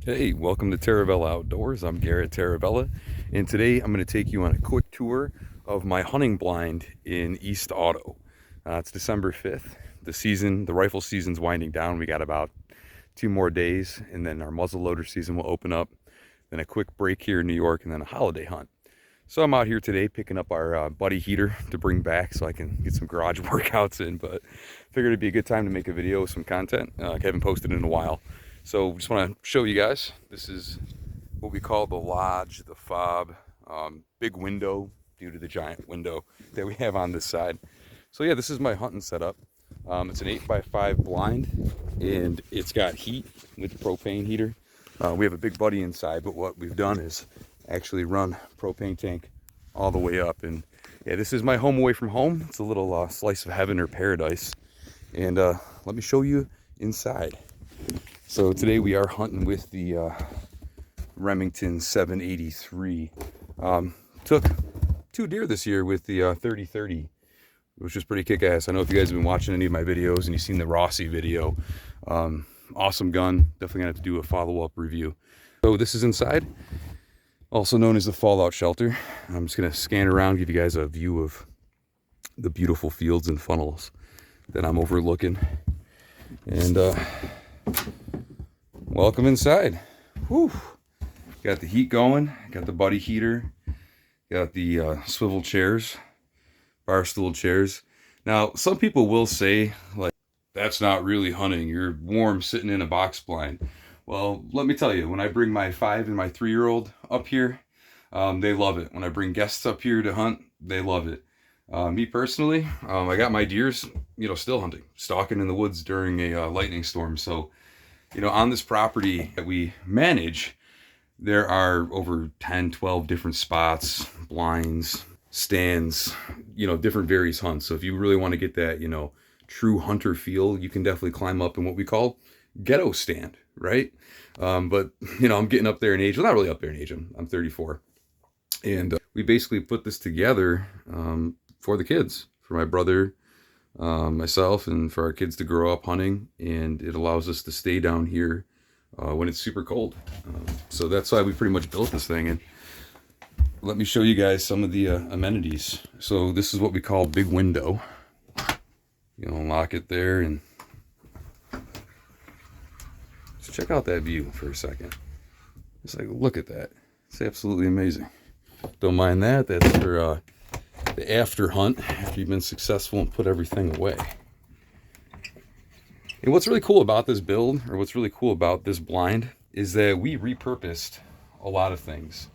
Hey, welcome to Taravella Outdoors. I'm Garrett Taravella, and today I'm going to take you on a quick tour of my hunting blind in East Auto. It's December 5th. The rifle season's winding down. We got about 2 more days, and then our muzzleloader season will open up. Then a quick break here in New York, and then a holiday hunt. So I'm out here today picking up our buddy heater to bring back so I can get some garage workouts in, but figured it'd be a good time to make a video with some content. I haven't posted in a while. So just want to show you guys, this is what we call the lodge, the fob, big window due to the giant window that we have on this side. So yeah, this is my hunting setup. It's an 8x5 blind, and it's got heat with the propane heater. We have a big buddy inside, but what we've done is actually run propane tank all the way up. And yeah, this is my home away from home. It's a little slice of heaven or paradise. And let me show you inside. So today we are hunting with the Remington 783. Took 2 deer this year with the 30-30, which is pretty kick-ass. I know if you guys have been watching any of my videos and you've seen the Rossi video, awesome gun. Definitely gonna have to do a follow-up review. So this is inside, also known as the fallout shelter. I'm just gonna scan around, give you guys a view of the beautiful fields and funnels that I'm overlooking. And welcome inside. Whew. Got the heat going, got the buddy heater, got the swivel chairs, bar stool chairs. Now, some people will say, like, that's not really hunting. You're warm sitting in a box blind. Well, let me tell you, when I bring my 5 and my 3-year-old up here, they love it. When I bring guests up here to hunt, they love it. Me personally, I got my deers, still hunting, stalking in the woods during a lightning storm. So, on this property that we manage, there are over 10, 12 different spots, blinds, stands, different various hunts. So if you really want to get that, true hunter feel, you can definitely climb up in what we call ghetto stand, right? But, I'm getting up there in age. Well, not really up there in age. I'm 34. And we basically put this together for the kids, for my brother, myself, and for our kids to grow up hunting. And it allows us to stay down here when it's super cold. So that's why we pretty much built this thing. And let me show you guys some of the amenities. So this is what we call big window. Unlock it there, and just check out that view for a second. It's like, look at that. It's absolutely amazing. Don't mind that. That's for the after hunt, after you've been successful and put everything away. And what's really cool about this build, or what's really cool about this blind, is that we repurposed a lot of things.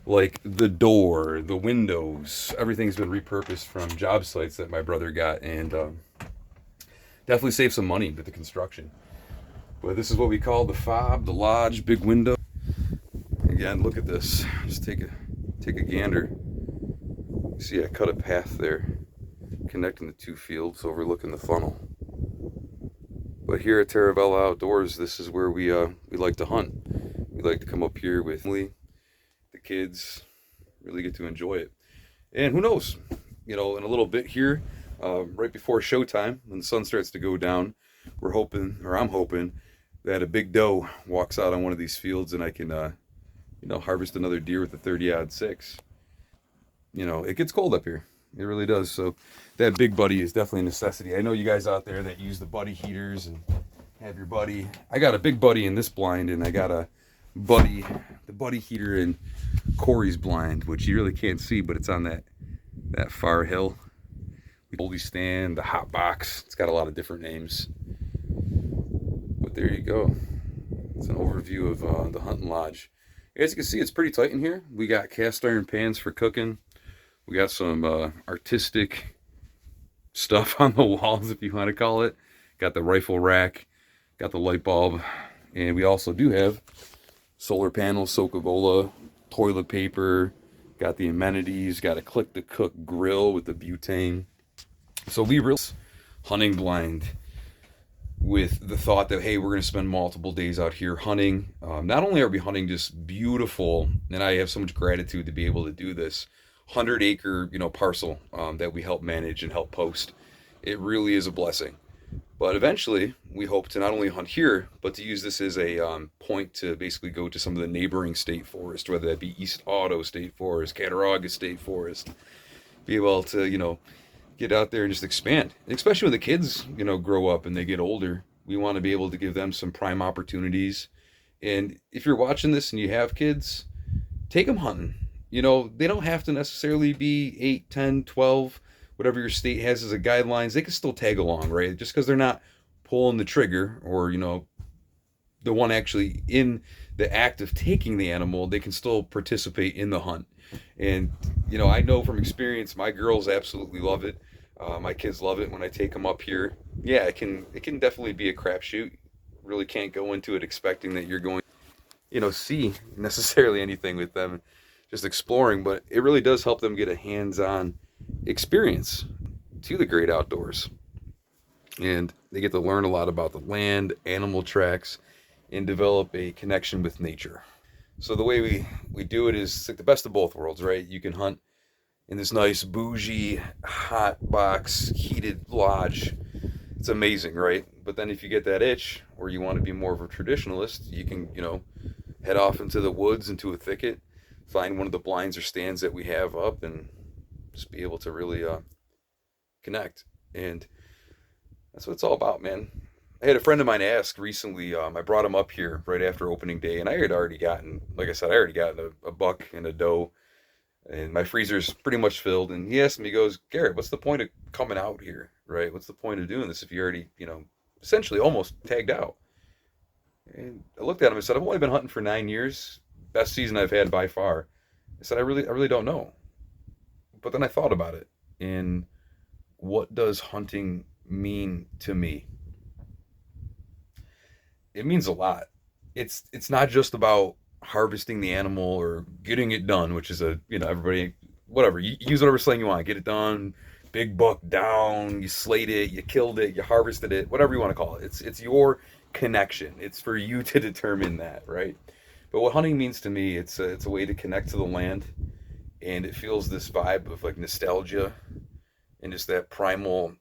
Like the door, the windows, everything's been repurposed from job sites that my brother got, and definitely saved some money with the construction. But this is what we call the fob, the lodge, big window. Again, look at this. Just take a gander. See, I cut a path there, connecting the 2 fields, overlooking the funnel. But here at Taravella Outdoors, this is where we like to hunt. We like to come up here with the kids, really get to enjoy it. And who knows, in a little bit here, right before showtime, when the sun starts to go down, I'm hoping that a big doe walks out on one of these fields, and I can, harvest another deer with a 30-06. It gets cold up here. It really does. So that big buddy is definitely a necessity. I know you guys out there that use the buddy heaters and have your buddy. I got a big buddy in this blind, and I got the buddy heater in Corey's blind, which you really can't see, but it's on that far hill. The oldie stand, the hot box. It's got a lot of different names. But there you go. It's an overview of the hunting lodge. As you can see, it's pretty tight in here. We got cast iron pans for cooking. We got some artistic stuff on the walls, if you want to call it. Got the rifle rack, got the light bulb, and we also do have solar panels, Coca-Cola, toilet paper, got the amenities, got a click-to-cook grill with the butane. So we really hunting blind with the thought that, hey, we're going to spend multiple days out here hunting. Not only are we hunting just beautiful, and I have so much gratitude to be able to do this, 100-acre, parcel that we help manage and help post. It really is a blessing. But eventually, we hope to not only hunt here, but to use this as a point to basically go to some of the neighboring state forest, whether that be East Otto State Forest, Cattaraugus State Forest, be able to, get out there and just expand. Especially when the kids, grow up and they get older. We want to be able to give them some prime opportunities. And if you're watching this and you have kids, take them hunting. They don't have to necessarily be 8, 10, 12, whatever your state has as a guidelines. They can still tag along, right? Just because they're not pulling the trigger or, the one actually in the act of taking the animal, they can still participate in the hunt. And, I know from experience, my girls absolutely love it. My kids love it when I take them up here. Yeah, it can definitely be a crapshoot. Really can't go into it expecting that you're going, see necessarily anything with them just exploring, but it really does help them get a hands-on experience to the great outdoors. And they get to learn a lot about the land, animal tracks, and develop a connection with nature. So the way we do it is like the best of both worlds, right? You can hunt in this nice bougie hot box heated lodge. It's amazing, right? But then if you get that itch or you want to be more of a traditionalist, you can, head off into the woods, into a thicket, find one of the blinds or stands that we have up, and just be able to really connect. And that's what it's all about, man. I had a friend of mine ask recently. I brought him up here right after opening day, and I had already gotten, like I said, I already gotten a buck and a doe, and my freezer's pretty much filled. And he asked me, he goes, Garrett, what's the point of coming out here, right? What's the point of doing this if you already, essentially almost tagged out? And I looked at him and said, I've only been hunting for 9 years, best season I've had by far. I said, I really don't know. But then I thought about it, and what does hunting mean to me? It means a lot. It's not just about harvesting the animal or getting it done, which is everybody, whatever, you use whatever slang you want, get it done, big buck down, you slayed it, you killed it, you harvested it, whatever you want to call it. It's your connection. It's for you to determine that, right? But what hunting means to me, it's a way to connect to the land, and it feels this vibe of like nostalgia and just that primal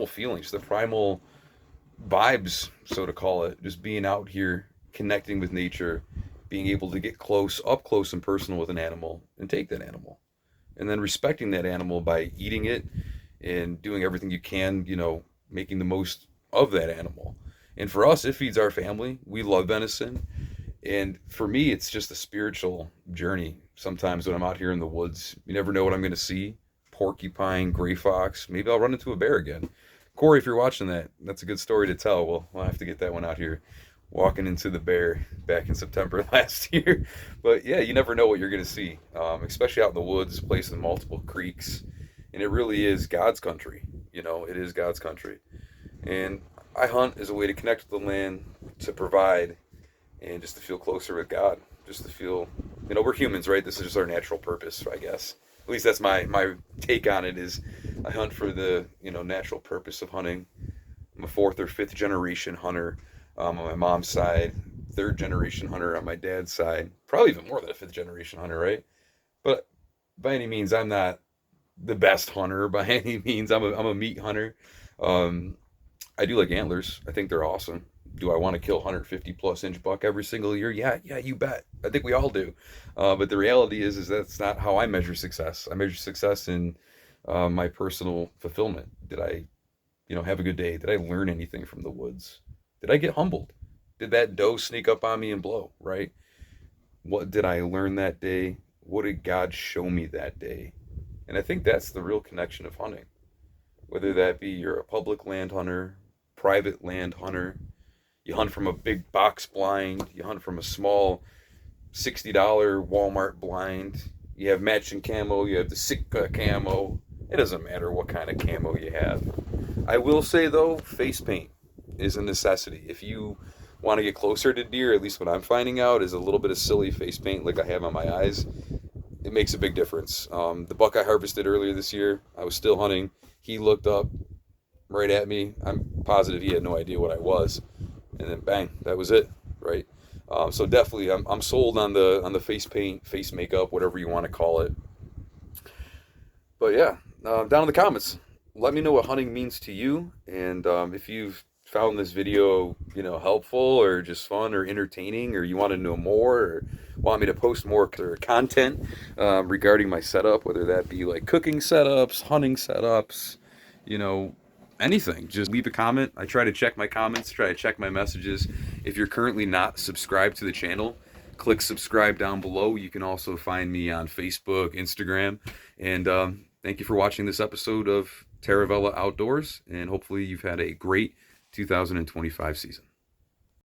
feelings, the primal vibes, so to call it, just being out here, connecting with nature, being able to get up close and personal with an animal and take that animal. And then respecting that animal by eating it and doing everything you can, making the most of that animal. And for us, it feeds our family. We love venison. And for me, it's just a spiritual journey. Sometimes when I'm out here in the woods, you never know what I'm going to see. Porcupine, gray fox, maybe I'll run into a bear again. Corey, if you're watching that, that's a good story to tell. We'll have to get that one out here. Walking into the bear back in September last year. But yeah, you never know what you're going to see, especially out in the woods, placed in multiple creeks. And it really is God's country. It is God's country. And I hunt as a way to connect with the land, to provide, and just to feel closer with God. Just to feel, we're humans, right? This is just our natural purpose, I guess. At least that's my take on it. Is I hunt for the natural purpose of hunting. I'm a fourth or fifth generation hunter on my mom's side, third generation hunter on my dad's side, probably even more than a fifth generation hunter, right? But by any means, I'm not the best hunter. By any means, I'm a meat hunter. I do like antlers. I think they're awesome. Do I want to kill 150 plus inch buck every single year? Yeah, you bet. I think we all do. But the reality is that's not how I measure success. I measure success in my personal fulfillment. Did I, have a good day? Did I learn anything from the woods? Did I get humbled? Did that doe sneak up on me and blow, right? What did I learn that day? What did God show me that day? And I think that's the real connection of hunting. Whether that be you're a public land hunter, private land hunter, you hunt from a big box blind, you hunt from a small $60 Walmart blind, you have matching camo, you have the Sitka camo. It doesn't matter what kind of camo you have. I will say though, face paint is a necessity. If you want to get closer to deer, at least what I'm finding out is a little bit of silly face paint like I have on my eyes. It makes a big difference. The buck I harvested earlier this year, I was still hunting. He looked up right at me. I'm positive he had no idea what I was. And then bang, that was it, right? So definitely, I'm sold on the face paint, face makeup, whatever you want to call it. But yeah, down in the comments, let me know what hunting means to you, and if you've found this video, helpful or just fun or entertaining, or you want to know more or want me to post more content regarding my setup, whether that be like cooking setups, hunting setups, you know, anything, just leave a comment. I try to check my comments, try to check my messages. If you're currently not subscribed to the channel, click subscribe down below. You can also find me on Facebook, Instagram, and thank you for watching this episode of Taravella Outdoors, and hopefully you've had a great 2025 season.